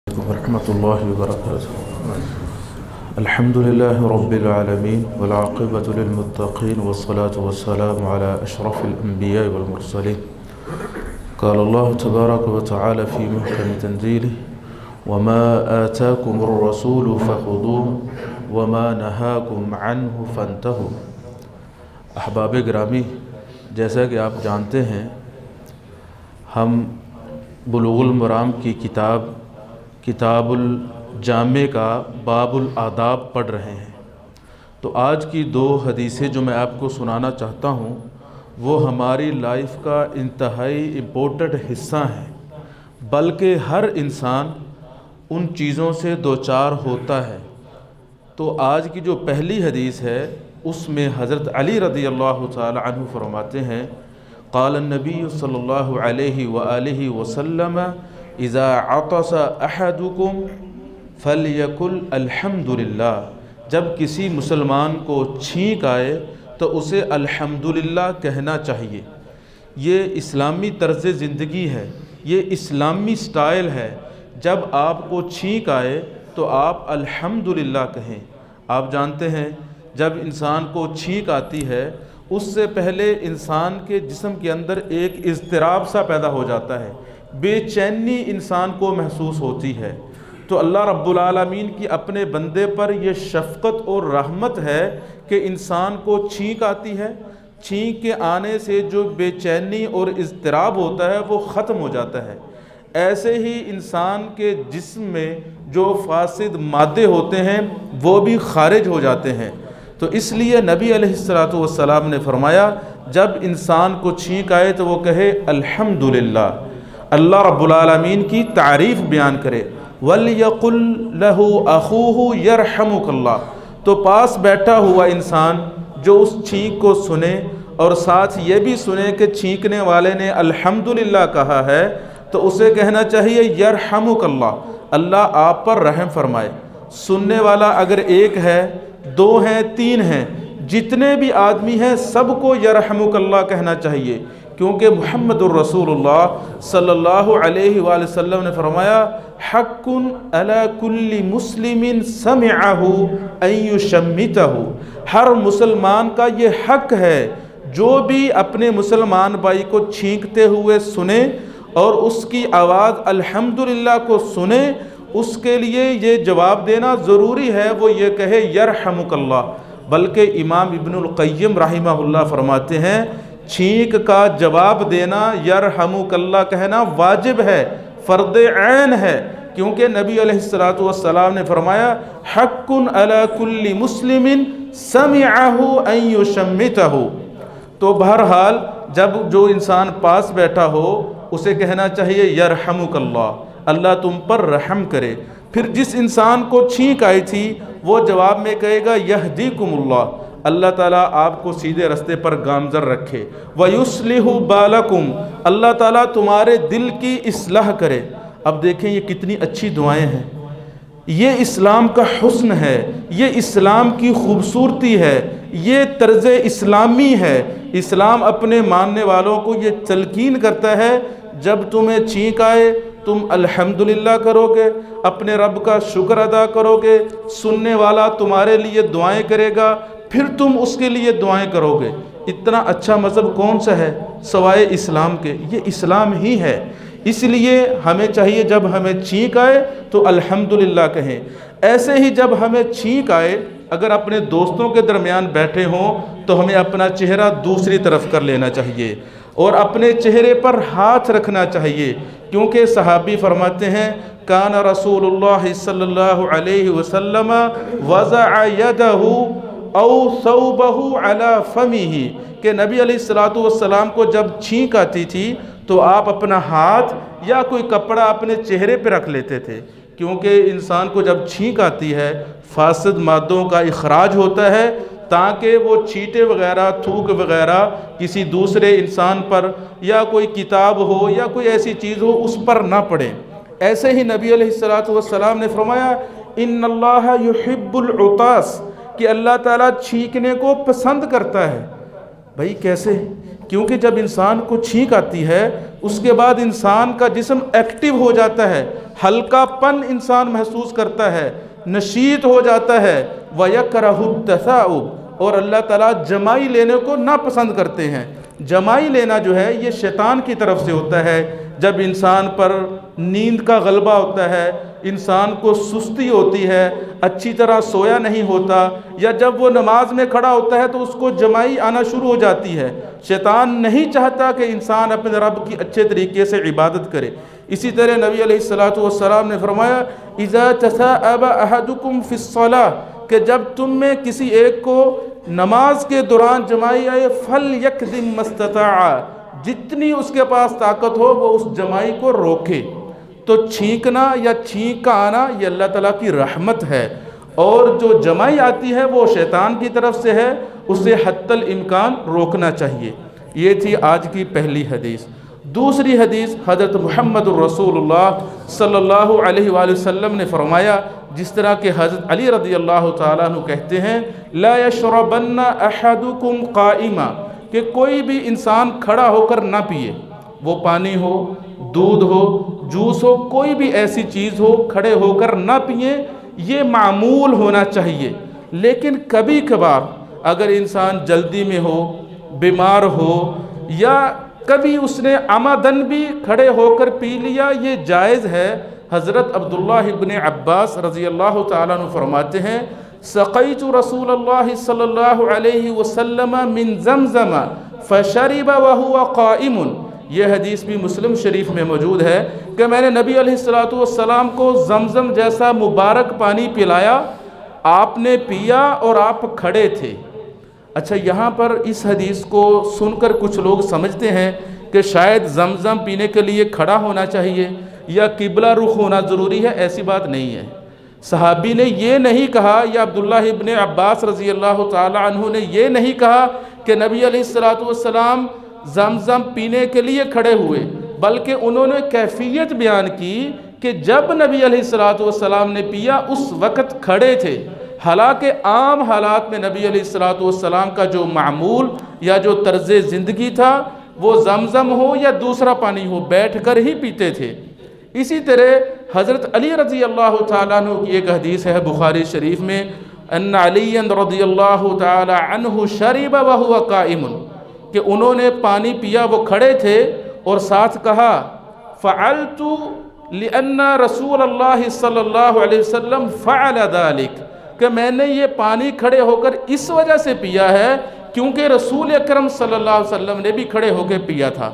ورحمة الله وبركاته. الحمد لله رب العالمين والعاقبة للمتقين والصلاة والسلام على أشرف الأنبياء والمرسلين. قال الله تبارك وتعالى في محكم تنزيله: وما آتاكم الرسول فخذوه وما نهاكم عنه فانتهوا. احباب گرامی، جیسا کہ آپ جانتے ہیں ہم بلوغ المرام کی کتاب الجامع کا باب الآداب پڑھ رہے ہیں. تو آج کی دو حدیثیں جو میں آپ کو سنانا چاہتا ہوں وہ ہماری لائف کا انتہائی امپورٹنٹ حصہ ہیں، بلکہ ہر انسان ان چیزوں سے دوچار ہوتا ہے. تو آج کی جو پہلی حدیث ہے اس میں حضرت علی رضی اللہ تعالی عنہ فرماتے ہیں: قال النبی صلی اللہ علیہ وآلہ وسلم: اذا عطس احدکم فلیقل الحمد للہ. جب کسی مسلمان کو چھینک آئے تو اسے الحمدللہ کہنا چاہیے. یہ اسلامی طرز زندگی ہے، یہ اسلامی سٹائل ہے. جب آپ کو چھینک آئے تو آپ الحمدللہ کہیں. آپ جانتے ہیں جب انسان کو چھینک آتی ہے اس سے پہلے انسان کے جسم کے اندر ایک اضطراب سا پیدا ہو جاتا ہے، بے چینی انسان کو محسوس ہوتی ہے. تو اللہ رب العالمین کی اپنے بندے پر یہ شفقت اور رحمت ہے کہ انسان کو چھینک آتی ہے، چھینک کے آنے سے جو بے چینی اور اضطراب ہوتا ہے وہ ختم ہو جاتا ہے. ایسے ہی انسان کے جسم میں جو فاسد مادے ہوتے ہیں وہ بھی خارج ہو جاتے ہیں. تو اس لیے نبی علیہ السلام نے فرمایا جب انسان کو چھینک آئے تو وہ کہے الحمدللہ، اللہ رب العالمین کی تعریف بیان کرے. وَلْيَقُلْ لَهُ أَخُوهُ يَرْحَمُكَ اللَّهُ. تو پاس بیٹھا ہوا انسان جو اس چھینک کو سنے اور ساتھ یہ بھی سنے کہ چھینکنے والے نے الحمدللہ کہا ہے تو اسے کہنا چاہیے یرحمک اللہ، اللہ آپ پر رحم فرمائے. سننے والا اگر ایک ہے، دو ہیں، تین ہیں، جتنے بھی آدمی ہیں سب کو یرحمک اللہ کہنا چاہیے، کیونکہ محمد الرسول اللہ صلی اللہ علیہ وآلہ وسلم نے فرمایا حق علی کل مسلم سمعہ ان یشمتہ. ہر مسلمان کا یہ حق ہے جو بھی اپنے مسلمان بھائی کو چھینکتے ہوئے سنے اور اس کی آواز الحمدللہ کو سنے، اس کے لیے یہ جواب دینا ضروری ہے، وہ یہ کہے یرحمک اللہ. بلکہ امام ابن القیم رحمہ اللہ فرماتے ہیں چھینک کا جواب دینا یرحمک اللہ کہنا واجب ہے، فرض عین ہے، کیونکہ نبی علیہ السلام نے فرمایا حق علی کل مسلم سمعہ ان یشمتہ. تو بہرحال جب جو انسان پاس بیٹھا ہو اسے کہنا چاہیے یرحمک اللہ، اللہ تم پر رحم کرے. پھر جس انسان کو چھینک آئی تھی وہ جواب میں کہے گا یہدیکم اللہ، اللہ تعالیٰ آپ کو سیدھے رستے پر گامزن رکھے. وَيُصْلِحُ بَالَكُمْ، اللہ تعالیٰ تمہارے دل کی اصلاح کرے. اب دیکھیں یہ کتنی اچھی دعائیں ہیں، یہ اسلام کا حسن ہے، یہ اسلام کی خوبصورتی ہے، یہ طرز اسلامی ہے. اسلام اپنے ماننے والوں کو یہ تلقین کرتا ہے جب تمہیں چھینک آئے تم الحمدللہ کرو گے، اپنے رب کا شکر ادا کرو گے، سننے والا تمہارے لیے دعائیں کرے گا، پھر تم اس کے لیے دعائیں کرو گے. اتنا اچھا مذہب کون سا ہے سوائے اسلام کے؟ یہ اسلام ہی ہے. اس لیے ہمیں چاہیے جب ہمیں چھینک آئے تو الحمدللہ کہیں. ایسے ہی جب ہمیں چھینک آئے اگر اپنے دوستوں کے درمیان بیٹھے ہوں تو ہمیں اپنا چہرہ دوسری طرف کر لینا چاہیے اور اپنے چہرے پر ہاتھ رکھنا چاہیے، کیونکہ صحابی فرماتے ہیں کان رسول اللہ صلی اللہ علیہ وسلم وضع یدہ او ثوبہ علی فمہ، کہ نبی علیہ السلام کو جب چھینک آتی تھی تو آپ اپنا ہاتھ یا کوئی کپڑا اپنے چہرے پہ رکھ لیتے تھے، کیونکہ انسان کو جب چھینک آتی ہے فاسد مادوں کا اخراج ہوتا ہے تاکہ وہ چھینٹے وغیرہ تھوک وغیرہ کسی دوسرے انسان پر یا کوئی کتاب ہو یا کوئی ایسی چیز ہو اس پر نہ پڑے. ایسے ہی نبی علیہ السلام نے فرمایا ان اللہ یحب العطاس، کہ اللہ تعالیٰ چھینکنے کو پسند کرتا ہے. بھائی کیسے؟ کیونکہ جب انسان کو چھینک آتی ہے اس کے بعد انسان کا جسم ایکٹیو ہو جاتا ہے، ہلکا پن انسان محسوس کرتا ہے، نشیط ہو جاتا ہے، وَيَكْرَهُ التَّثَاؤُبَ، اور اللہ تعالیٰ جمائی لینے کو ناپسند کرتے ہیں۔ جمائی لینا جو ہے یہ شیطان کی طرف سے ہوتا ہے۔ جب انسان پر نیند کا غلبہ ہوتا ہے، انسان کو سستی ہوتی ہے، اچھی طرح سویا نہیں ہوتا، یا جب وہ نماز میں کھڑا ہوتا ہے تو اس کو جمائی آنا شروع ہو جاتی ہے۔ شیطان نہیں چاہتا کہ انسان اپنے رب کی اچھے طریقے سے عبادت کرے۔ اسی طرح نبی علیہ السلام نے فرمایا اِذَا تَثَاءَبَ أَحَدُكُمْ فِي الصَّلَاةِ، کہ جب تم میں کسی ایک کو نماز کے دوران جمائی آئے فَلْيَكْذِمْ مَا اسْتَطَاعَ، جتنی اس کے پاس طاقت ہو وہ اس جمائی کو روکے۔ تو چھینکنا یا چھینک کا آنا یہ اللہ تعالیٰ کی رحمت ہے، اور جو جمائی آتی ہے وہ شیطان کی طرف سے ہے، اسے حتی الامکان روکنا چاہیے۔ یہ تھی آج کی پہلی حدیث۔ دوسری حدیث حضرت محمد الرسول اللہ صلی اللہ علیہ وآلہ وسلم نے فرمایا، جس طرح کہ حضرت علی رضی اللہ تعالیٰ عنہ کہتے ہیں لا یشربن احدکم قائما، کہ کوئی بھی انسان کھڑا ہو کر نہ پیے، وہ پانی ہو، دودھ ہو، جوس ہو، کوئی بھی ایسی چیز ہو کھڑے ہو کر نہ پیے، یہ معمول ہونا چاہیے۔ لیکن کبھی کبھار اگر انسان جلدی میں ہو، بیمار ہو، یا کبھی اس نے عمدن بھی کھڑے ہو کر پی لیا، یہ جائز ہے۔ حضرت عبداللہ ابن عباس رضی اللہ تعالیٰ عنہ فرماتے ہیں سقیت رسول اللہ صلی اللہ علیہ وسلم من زمزم فشرب وهو قائم، یہ حدیث بھی مسلم شریف میں موجود ہے کہ میں نے نبی علیہ السلام کو زمزم جیسا مبارک پانی پلایا، آپ نے پیا اور آپ کھڑے تھے۔ اچھا، یہاں پر اس حدیث کو سن کر کچھ لوگ سمجھتے ہیں کہ شاید زمزم پینے کے لیے کھڑا ہونا چاہیے یا قبلہ رخ ہونا ضروری ہے۔ ایسی بات نہیں ہے۔ صحابی نے یہ نہیں کہا، یا عبداللہ ابن عباس رضی اللہ تعالی عنہ نے یہ نہیں کہا کہ نبی علیہ السلام زمزم پینے کے لیے کھڑے ہوئے، بلکہ انہوں نے کیفیت بیان کی کہ جب نبی علیہ السلام نے پیا اس وقت کھڑے تھے۔ حالانکہ عام حالات میں نبی علیہ السلام کا جو معمول یا جو طرز زندگی تھا وہ زمزم ہو یا دوسرا پانی ہو بیٹھ کر ہی پیتے تھے۔ اسی طرح حضرت علی رضی اللہ تعالیٰ عنہ کی ایک حدیث ہے بخاری شریف میں، ان علی رضی اللہ تعالیٰ عنہ شرب وہو قائم، کہ انہوں نے پانی پیا، وہ کھڑے تھے، اور ساتھ کہا فعلت لأن رسول اللہ صلی اللہ علیہ وسلم فعل ذلك، کہ میں نے یہ پانی کھڑے ہو کر اس وجہ سے پیا ہے کیونکہ رسول اکرم صلی اللہ علیہ وسلم نے بھی کھڑے ہو کے پیا تھا۔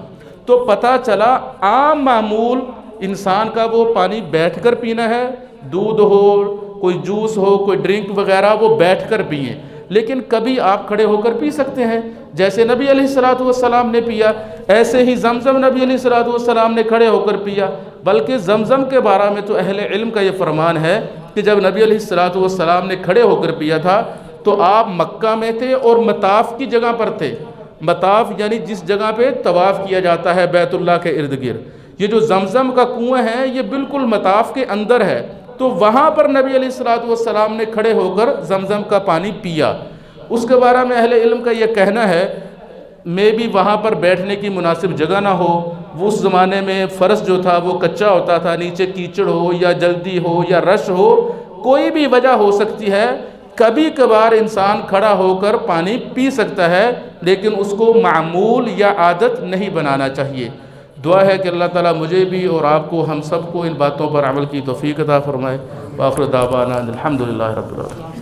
تو پتہ چلا عام معمول انسان کا وہ پانی بیٹھ کر پینا ہے، دودھ ہو، کوئی جوس ہو، کوئی ڈرنک وغیرہ وہ بیٹھ کر پئیں، لیکن کبھی آپ کھڑے ہو کر پی سکتے ہیں، جیسے نبی علیہ السلام نے پیا، ایسے ہی زمزم نبی علیہ السلام نے کھڑے ہو کر پیا۔ بلکہ زمزم کے بارے میں تو اہل علم کا یہ فرمان ہے کہ جب نبی علیہ السلام نے کھڑے ہو کر پیا تھا تو آپ مکہ میں تھے اور مطاف کی جگہ پر تھے۔ مطاف یعنی جس جگہ پہ طواف کیا جاتا ہے بیت اللہ کے ارد گرد، یہ جو زمزم کا کنواں ہے یہ بالکل مطاف کے اندر ہے، تو وہاں پر نبی علیہ السلام نے کھڑے ہو کر زمزم کا پانی پیا۔ اس کے بارے میں اہل علم کا یہ کہنا ہے میں بھی وہاں پر بیٹھنے کی مناسب جگہ نہ ہو، وہ اس زمانے میں فرش جو تھا وہ کچا ہوتا تھا، نیچے کیچڑ ہو یا جلدی ہو یا رش ہو، کوئی بھی وجہ ہو سکتی ہے، کبھی کبھار انسان کھڑا ہو کر پانی پی سکتا ہے، لیکن اس کو معمول یا عادت نہیں بنانا چاہیے۔ دعا ہے کہ اللہ تعالیٰ مجھے بھی اور آپ کو، ہم سب کو ان باتوں پر عمل کی توفیق عطا فرمائے۔ وآخر دعوانا الحمدللہ رب العالمین۔